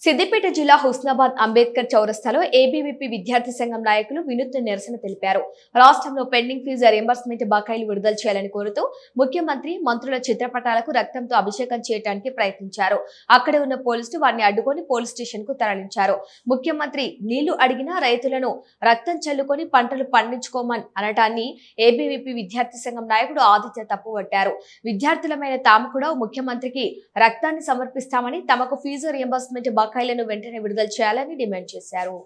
సిద్దిపేట జిల్లా హుస్నాబాద్ అంబేద్కర్ చౌరస్తాలో ఏబీవీపీ విద్యార్థి సంఘం నాయకులు వినూత్న నిరసన తెలిపారు. రాష్ట్రంలో పెండింగ్ ఫీజు రీయింబర్స్మెంట్ బకాయిలు విడుదల చేయాలని కోరుతూ ముఖ్యమంత్రి, మంత్రుల చిత్రపటాలకు రక్తంతో అభిషేకం చేయడానికి ప్రయత్నించారు. అక్కడే ఉన్న పోలీసులు వారిని అడ్డుకొని పోలీస్ స్టేషన్ కు తరలించారు. ముఖ్యమంత్రి నీళ్లు అడిగినా రైతులను రక్తం చల్లుకొని పంటలు పండించుకోమని అనటాన్ని ఏబీవీపీ విద్యార్థి సంఘం నాయకుడు ఆదిత్య తప్పుపట్టారు. విద్యార్థులమైన తాము కూడా ముఖ్యమంత్రికి రక్తాన్ని సమర్పిస్తామని, తమకు ఫీజు రీయింబర్స్మెంట్ బకాయిలను వెంటనే విడుదల చేయాలని డిమాండ్ చేశారు.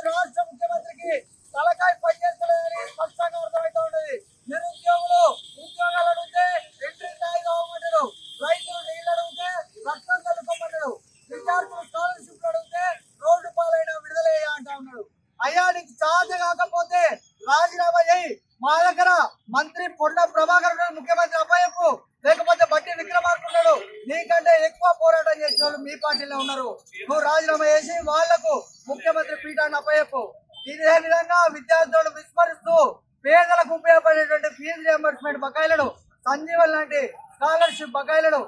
రాష్ట్ర ముఖ్యమంత్రికి తలకాయ పనిచేస్తలేదని స్పష్టంగా అర్థమవుతోంది. నిరుద్యోగులు ఉద్యోగాలు అడిగితే ఎంట్రీ స్థాయిగా అవ్వమంటారు, రైతులు నీళ్ళు అడిగితే రక్తం కలుపుకోమన్నాడు, విద్యార్థులు స్కాలర్షిప్ అడిగితే రోడ్డు పాలైన విడుదల అంటా ఉన్నాడు. అయ్యా నీకు చాత కాకపోతే రాజీనామా చేయి, మా దగ్గర మంత్రి పొన్న ప్రభాకర్ ముఖ్యమంత్రి అప్పయ్యపు, లేకపోతే బట్టి విక్రమార్కున్నాడు, నీకంటే ఎక్కువ పోరాటం చేసిన వాళ్ళు మీ పార్టీలో ఉన్నారు. నువ్వు రాజీనామా చేసి వాళ్లకు ముఖ్యమంత్రి పీఠాన్ని అప్పయ్యపు. ఇదే విధంగా విద్యార్థులను విస్మరిస్తూ పేదలకు ఉపయోగపడేటువంటి ఫీజు రియంబర్స్మెంట్ బకాయిలను, సంజీవన్ లాంటి స్కాలర్షిప్ బకాయిలను